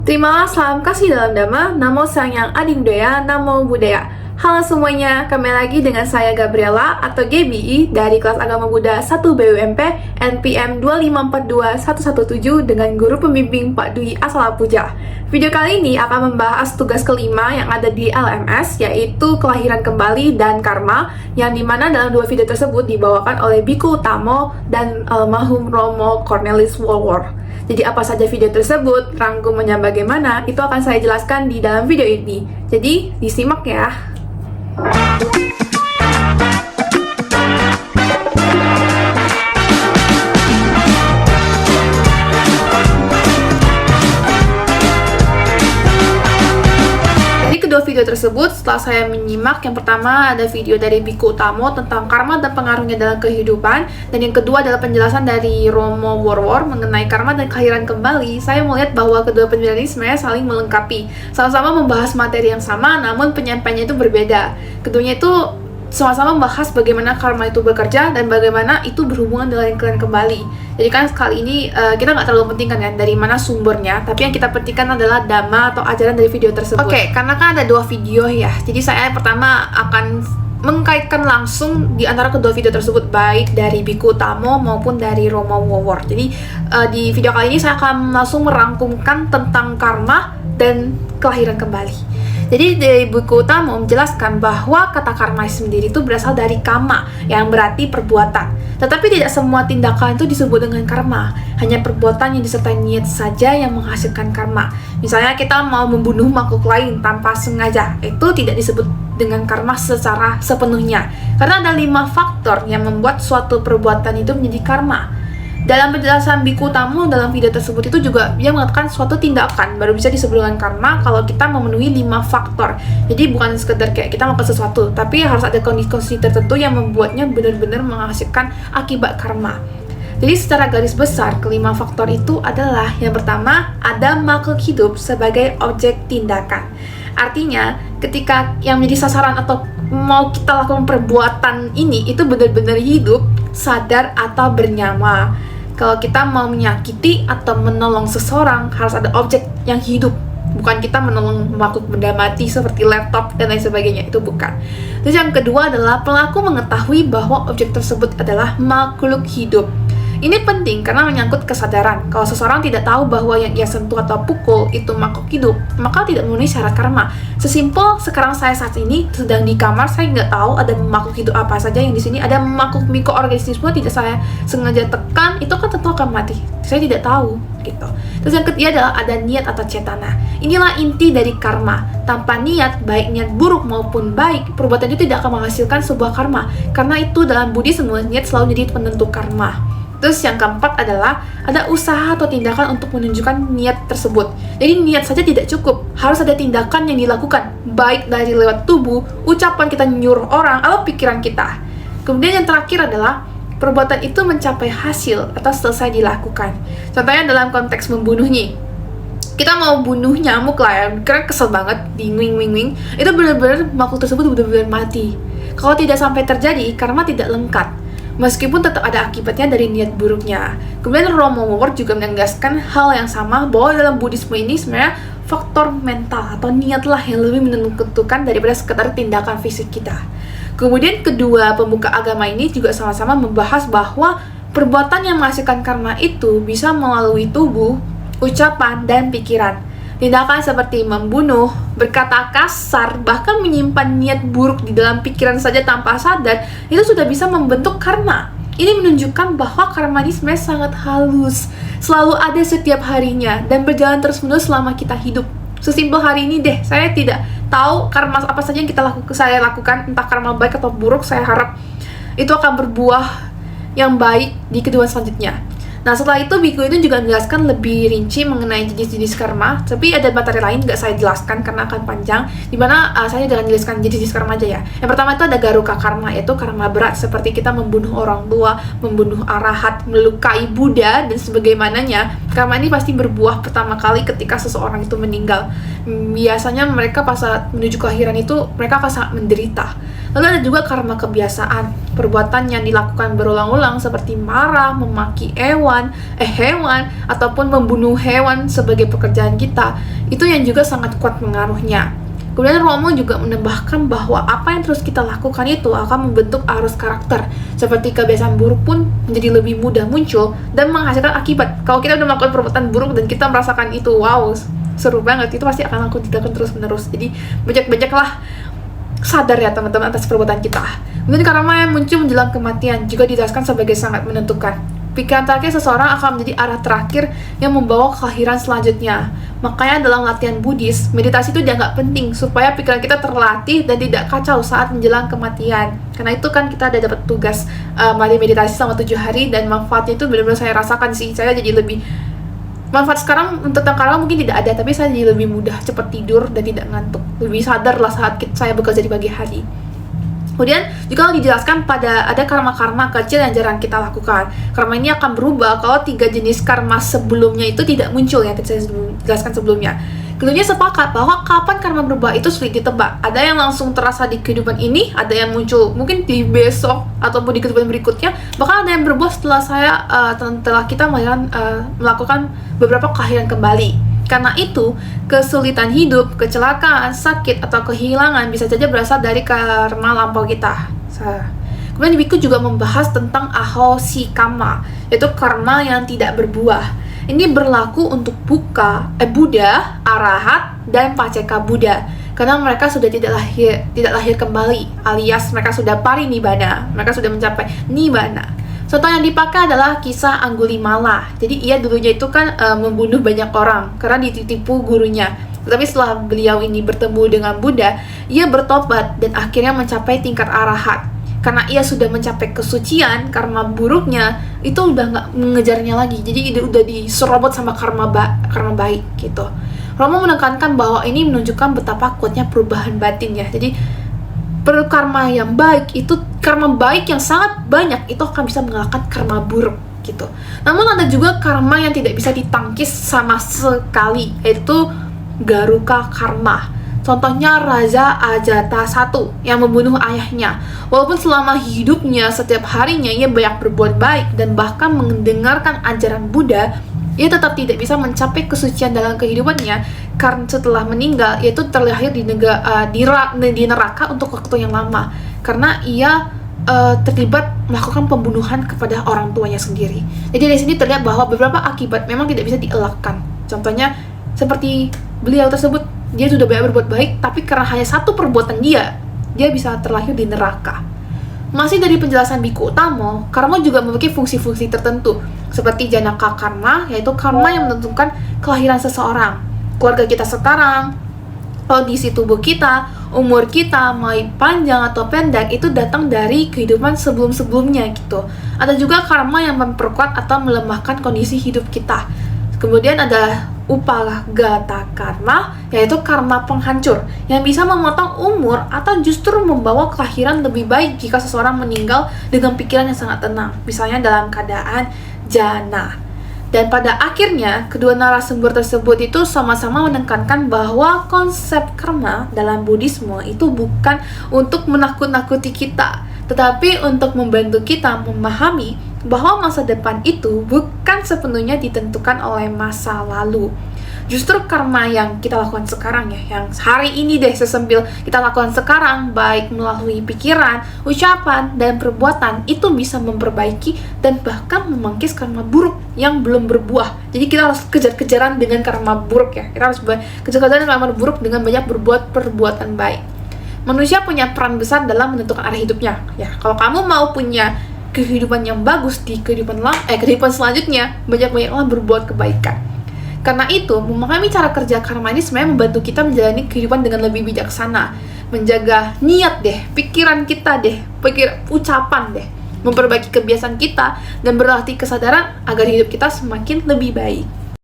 Terimalah salam kasih dalam Dhamma, Namo Sang Adi Budaya, Namo Buddhaya. Halo semuanya, kembali lagi dengan saya Gabriela atau GBI dari kelas Agama Buddha 1 BUMP NPM 2542117 dengan guru pembimbing Pak Dwi Asalapuja. Video kali ini akan membahas tugas kelima yang ada di LMS, yaitu kelahiran kembali dan karma, yang dimana dalam dua video tersebut dibawakan oleh Biku Utamo dan almarhum Romo Cornelis Wolwor. Jadi apa saja video tersebut, rangkumannya bagaimana, itu akan saya jelaskan di dalam video ini. Jadi disimak ya. Kedua video tersebut, setelah saya menyimak, yang pertama ada video dari Biku Utamo tentang karma dan pengaruhnya dalam kehidupan, dan yang kedua adalah penjelasan dari Romo Wolwor mengenai karma dan kelahiran kembali. Saya melihat bahwa kedua penjelasan ini sebenarnya saling melengkapi, sama-sama membahas materi yang sama, namun penyampaiannya itu berbeda. Keduanya itu sama-sama membahas bagaimana karma itu bekerja dan bagaimana itu berhubungan dengan kelahiran kembali. Jadi kan kali ini kita nggak terlalu pentingkan ya dari mana sumbernya, tapi yang kita pentingkan adalah dhamma atau ajaran dari video tersebut. Oke, karena kan ada dua video ya, jadi saya pertama akan mengkaitkan langsung di antara kedua video tersebut, baik dari Biku Utamo maupun dari Romo Wolwor. Jadi di video kali ini saya akan langsung merangkumkan tentang karma dan kelahiran kembali. Jadi dari Biku Utamo menjelaskan bahwa kata karma sendiri itu berasal dari kama, yang berarti perbuatan. Tetapi tidak semua tindakan itu disebut dengan karma. Hanya perbuatan yang disertai niat saja yang menghasilkan karma. Misalnya kita mau membunuh makhluk lain tanpa sengaja, itu tidak disebut dengan karma secara sepenuhnya. Karena ada 5 faktor yang membuat suatu perbuatan itu menjadi karma. Dalam penjelasan Biku Utamo dalam video tersebut itu juga dia mengatakan suatu tindakan baru bisa disebut dengan karma kalau kita memenuhi 5 faktor. Jadi bukan sekedar kayak kita melakukan sesuatu, tapi harus ada kondisi tertentu yang membuatnya benar-benar menghasilkan akibat karma. Jadi secara garis besar, kelima faktor itu adalah yang pertama, ada makhluk hidup sebagai objek tindakan. Artinya, ketika yang menjadi sasaran atau mau kita lakukan perbuatan ini itu benar-benar hidup, sadar atau bernyawa. Kalau kita mau menyakiti atau menolong seseorang, harus ada objek yang hidup. Bukan kita menolong makhluk benda mati seperti laptop dan lain sebagainya, itu bukan. Terus yang kedua adalah pelaku mengetahui bahwa objek tersebut adalah makhluk hidup. Ini penting karena menyangkut kesadaran. Kalau seseorang tidak tahu bahwa yang ia sentuh atau pukul itu makhluk hidup, maka tidak memenuhi syarat karma. Sesimpel sekarang saya saat ini sedang di kamar, saya nggak tahu ada makhluk hidup apa saja yang di sini ada makhluk mikroorganisme tidak saya sengaja tekan, itu kan tentu akan mati. Saya tidak tahu gitu. Terus yang ketiga adalah ada niat atau cetana. Inilah inti dari karma. Tanpa niat, baik niat buruk maupun baik, perbuatan itu tidak akan menghasilkan sebuah karma. Karena itu dalam Buddhisme, niat selalu menjadi penentu karma. Terus yang keempat adalah ada usaha atau tindakan untuk menunjukkan niat tersebut. Jadi niat saja tidak cukup, harus ada tindakan yang dilakukan, baik dari lewat tubuh, ucapan kita nyuruh orang, atau pikiran kita. Kemudian yang terakhir adalah perbuatan itu mencapai hasil atau selesai dilakukan. Contohnya dalam konteks membunuh nih, kita mau bunuh nyamuk lah ya, karena kesel banget di wing, itu benar-benar makhluk tersebut benar-benar mati. Kalau tidak sampai terjadi, karma tidak lengkap. Meskipun tetap ada akibatnya dari niat buruknya. Kemudian Romo Wolwor juga menegaskan hal yang sama, bahwa dalam Buddhisme ini sebenarnya faktor mental atau niatlah yang lebih menentukan daripada sekedar tindakan fisik kita. Kemudian kedua pemuka agama ini juga sama-sama membahas bahwa perbuatan yang menghasilkan karma itu bisa melalui tubuh, ucapan, dan pikiran. Tindakan seperti membunuh, berkata kasar, bahkan menyimpan niat buruk di dalam pikiran saja tanpa sadar, itu sudah bisa membentuk karma. Ini menunjukkan bahwa karma ini sebenarnya sangat halus, selalu ada setiap harinya, dan berjalan terus-menerus selama kita hidup. Sesimpel hari ini deh, saya tidak tahu karma apa saja yang saya lakukan, entah karma baik atau buruk, saya harap itu akan berbuah yang baik di kehidupan selanjutnya. Nah setelah itu Biku itu juga menjelaskan lebih rinci mengenai jenis-jenis karma, tapi ada materi lain nggak saya jelaskan karena akan panjang, dimana saya jangan jelaskan jenis-jenis karma aja ya. Yang pertama itu ada garuka karma, yaitu karma berat seperti kita membunuh orang tua, membunuh arahat, melukai Buddha dan sebagaimananya. Karma ini pasti berbuah pertama kali ketika seseorang itu meninggal. Biasanya mereka pas saat menuju kelahiran itu mereka akan sangat menderita. Lalu ada juga karma kebiasaan, perbuatan yang dilakukan berulang-ulang seperti marah, memaki hewan, ataupun membunuh hewan sebagai pekerjaan kita. Itu yang juga sangat kuat pengaruhnya. Kemudian Romo juga menambahkan bahwa apa yang terus kita lakukan itu akan membentuk arus karakter. Seperti kebiasaan buruk pun menjadi lebih mudah muncul dan menghasilkan akibat. Kalau kita udah melakukan perbuatan buruk dan kita merasakan itu, wow, seru banget, itu pasti akan dilakukan terus-menerus. Jadi banyak-banyaklah sadar ya teman-teman atas perbuatan kita. Kemudian karma yang muncul menjelang kematian juga dijelaskan sebagai sangat menentukan. Pikiran terakhir seseorang akan menjadi arah terakhir yang membawa kelahiran selanjutnya. Makanya dalam latihan Buddhis, meditasi itu dianggap penting supaya pikiran kita terlatih dan tidak kacau saat menjelang kematian. Karena itu kan kita ada dapat tugas meditasi selama 7 hari dan manfaatnya itu benar-benar saya rasakan sih. Saya jadi lebih manfaat sekarang tentang karma mungkin tidak ada, tapi saya jadi lebih mudah cepat tidur dan tidak ngantuk. Lebih sadar lah saat saya bekerja di pagi hari. Kemudian juga dijelaskan pada ada karma-karma kecil yang jarang kita lakukan. Karma ini akan berubah kalau 3 jenis karma sebelumnya itu tidak muncul yang saya jelaskan sebelumnya. Keduanya sepakat bahwa kapan karma berubah itu sulit ditebak. Ada yang langsung terasa di kehidupan ini, ada yang muncul mungkin di besok ataupun di kehidupan berikutnya. Bahkan ada yang berubah setelah kita melakukan beberapa kelahiran kembali. Karena itu, kesulitan hidup, kecelakaan, sakit, atau kehilangan bisa saja berasal dari karma lampau kita. Kemudian Biku juga membahas tentang ahosikama, yaitu karma yang tidak berbuah. Ini berlaku untuk Buddha, Arahat, dan Paceka Buddha. Karena mereka sudah tidak lahir kembali, alias mereka sudah parinibbana, mereka sudah mencapai nibbana. Contoh yang dipakai adalah kisah Anggulimala. Jadi ia dulunya itu kan membunuh banyak orang karena ditipu gurunya. Tetapi setelah beliau ini bertemu dengan Buddha, ia bertobat dan akhirnya mencapai tingkat arahat. Karena ia sudah mencapai kesucian, karma buruknya itu udah nggak mengejarnya lagi. Jadi udah diserobot sama karma baik gitu. Romo menekankan bahwa ini menunjukkan betapa kuatnya perubahan batin ya. Jadi karma yang baik itu, karma baik yang sangat banyak itu akan bisa mengalahkan karma buruk gitu. Namun ada juga karma yang tidak bisa ditangkis sama sekali, yaitu Garuka karma. Contohnya Raja Ajata I yang membunuh ayahnya. Walaupun selama hidupnya setiap harinya ia banyak berbuat baik dan bahkan mendengarkan ajaran Buddha, ia tetap tidak bisa mencapai kesucian dalam kehidupannya karena setelah meninggal yaitu terlahir di neraka untuk waktu yang lama karena ia terlibat melakukan pembunuhan kepada orang tuanya sendiri. Jadi dari sini terlihat bahwa beberapa akibat memang tidak bisa dielakkan. Contohnya seperti beliau tersebut, dia sudah banyak berbuat baik tapi karena hanya satu perbuatan dia bisa terlahir di neraka. Masih dari penjelasan Biku Utama, karma juga memiliki fungsi-fungsi tertentu, seperti Janaka karma, yaitu karma yang menentukan kelahiran seseorang, keluarga kita sekarang, kondisi tubuh kita, umur kita, mau panjang atau pendek, itu datang dari kehidupan sebelum-sebelumnya gitu. Ada juga karma yang memperkuat atau melemahkan kondisi hidup kita. Kemudian ada Upagata karma, yaitu karma penghancur yang bisa memotong umur atau justru membawa kelahiran lebih baik jika seseorang meninggal dengan pikiran yang sangat tenang, misalnya dalam keadaan jana. Dan pada akhirnya, kedua narasumber tersebut itu sama-sama menekankan bahwa konsep karma dalam Buddhisme itu bukan untuk menakut-nakuti kita, tetapi untuk membantu kita memahami bahwa masa depan itu bukan sepenuhnya ditentukan oleh masa lalu. Justru karma yang kita lakukan sekarang ya, yang hari ini deh sesambil kita lakukan sekarang, baik melalui pikiran, ucapan, dan perbuatan, itu bisa memperbaiki dan bahkan memangkis karma buruk yang belum berbuah. Jadi kita harus kejar-kejaran dengan karma buruk ya. Kita harus kejar-kejaran dengan karma buruk dengan banyak berbuat perbuatan baik. Manusia punya peran besar dalam menentukan arah hidupnya. Ya, kalau kamu mau punya kehidupan yang bagus di kehidupan selanjutnya, banyak-banyaklah berbuat kebaikan. Karena itu, memahami cara kerja karma ini sebenarnya membantu kita menjalani kehidupan dengan lebih bijaksana, menjaga niat deh, pikiran kita deh, ucapan deh, memperbaiki kebiasaan kita, dan berlatih kesadaran agar hidup kita semakin lebih baik.